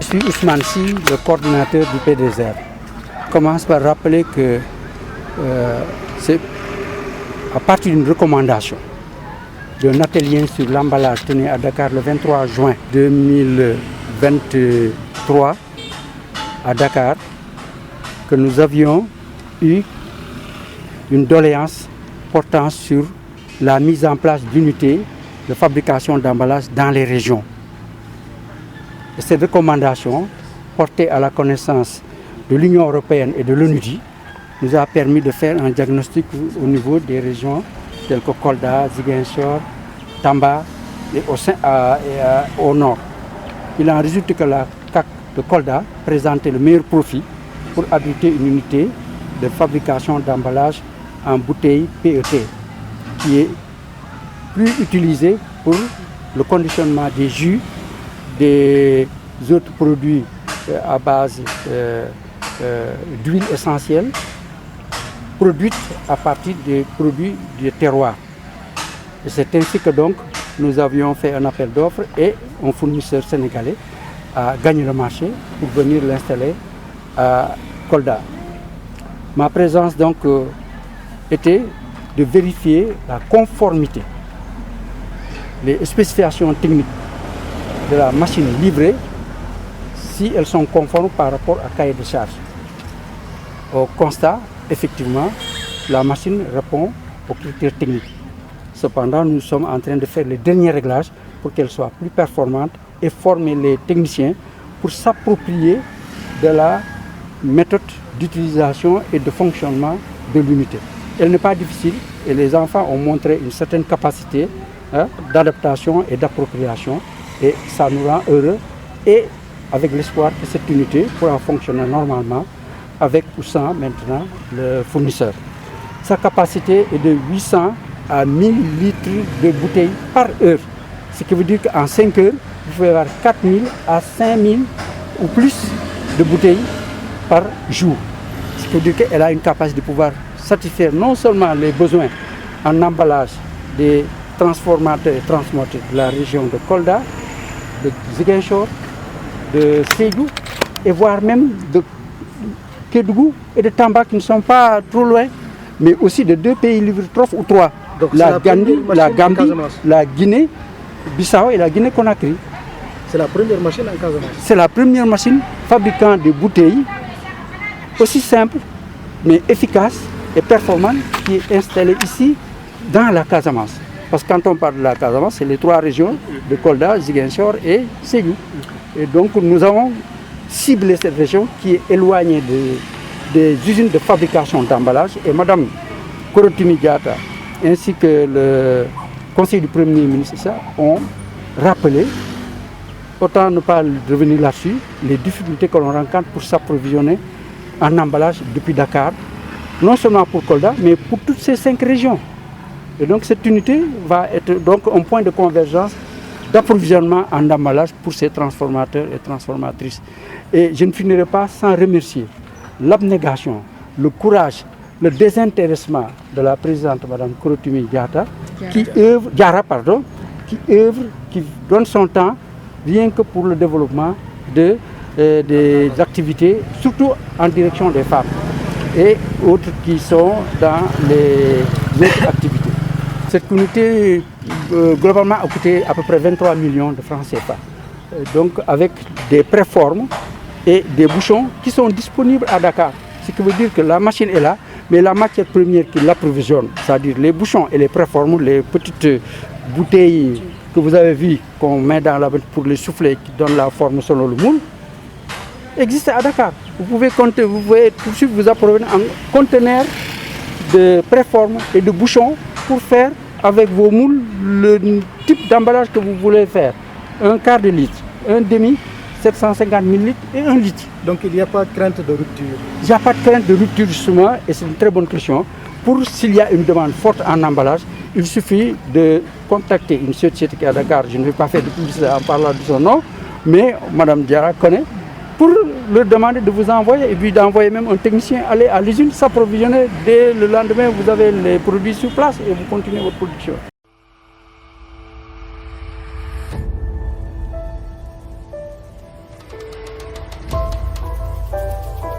suis Ousmane Sy, le coordinateur du PDSR. Je commence par rappeler que c'est à partir d'une recommandation d'un atelier sur l'emballage tenu à Dakar le 23 juin 2023 à Dakar que nous avions eu une doléance portant sur la mise en place d'unités de fabrication d'emballage dans les régions. Et cette recommandation, portée à la connaissance de l'Union européenne et de l'ONUDI, nous a permis de faire un diagnostic au niveau des régions telles que Kolda, Ziguinchor, Tamba et au nord. Il en résulte que la CAC de Kolda présentait le meilleur profit pour abriter une unité de fabrication d'emballage en bouteilles PET, qui est plus utilisée pour le conditionnement des jus, des autres produits à base d'huile essentielle, produites à partir des produits du terroir. Et c'est ainsi que donc nous avions fait un appel d'offres et un fournisseur sénégalais a gagné le marché pour venir l'installer à Kolda. Ma présence donc était de vérifier la conformité, les spécifications techniques de la machine livrée, si elles sont conformes par rapport à cahier de charge. Au constat, effectivement, la machine répond aux critères techniques. Cependant, nous sommes en train de faire les derniers réglages pour qu'elle soit plus performante et former les techniciens pour s'approprier de la méthode d'utilisation et de fonctionnement de l'unité. Elle n'est pas difficile et les enfants ont montré une certaine capacité d'adaptation et d'appropriation et ça nous rend heureux et avec l'espoir que cette unité pourra fonctionner normalement avec ou sans maintenant le fournisseur. Sa capacité est de 800 à 1000 litres de bouteilles par heure, ce qui veut dire qu'en 5 heures, vous pouvez avoir 4000 à 5000 ou plus de bouteilles par jour. Ce qui veut dire qu'elle a une capacité de pouvoir satisfaire non seulement les besoins en emballage des transformateurs et transmoteurs de la région de Kolda, de Ziguinchor, de Ségou et voire même de Kédougou et de Tamba qui ne sont pas trop loin, mais aussi de 2 pays limitrophes ou 3. Donc la Gambie, la Guinée, Bissau et la Guinée-Conakry. C'est la première machine en Casamance. C'est la première machine fabriquant des bouteilles aussi simple mais efficace et performante qui est installée ici dans la Casamance. Parce que quand on parle de la Casamance, c'est les 3 régions de Kolda, Ziguinchor et Ségou. Et donc nous avons ciblé cette région qui est éloignée des usines de fabrication d'emballage. Et Mme Korotimi Diatta ainsi que le Conseil du Premier ministre ont rappelé, autant ne pas revenir là-dessus, les difficultés que l'on rencontre pour s'approvisionner en emballage depuis Dakar, non seulement pour Kolda, mais pour toutes ces 5 régions. Et donc cette unité va être donc un point de convergence d'approvisionnement en emballage pour ces transformateurs et transformatrices. Et je ne finirai pas sans remercier l'abnégation, le courage, le désintéressement de la présidente Mme Korotimi Diatta, qui donne son temps rien que pour le développement des activités, surtout en direction des femmes et autres qui sont dans les autres activités. Cette unité globalement a coûté à peu près 23 millions de francs CFA. Donc avec des préformes et des bouchons qui sont disponibles à Dakar. Ce qui veut dire que la machine est là, mais la matière première qui l'approvisionne, c'est-à-dire les bouchons et les préformes, les petites bouteilles que vous avez vues qu'on met dans la pour les soufflets qui donnent la forme selon le moule, existe à Dakar. Vous pouvez compter, vous pouvez tout de suite vous approvisionner en conteneurs de préformes et de bouchons pour faire avec vos moules le type d'emballage que vous voulez faire. Un quart de litre, un demi, 750 ml et 1 litre. Donc il n'y a pas de crainte de rupture? Il n'y a pas de crainte de rupture justement et c'est une très bonne question. Pour s'il y a une demande forte en emballage, il suffit de contacter une société qui est à Dakar. Je ne vais pas faire de publicité en parlant de son nom, mais Mme Diarra connaît, pour leur demander de vous envoyer et puis d'envoyer même un technicien aller à l'usine s'approvisionner. Dès le lendemain, vous avez les produits sur place et vous continuez votre production.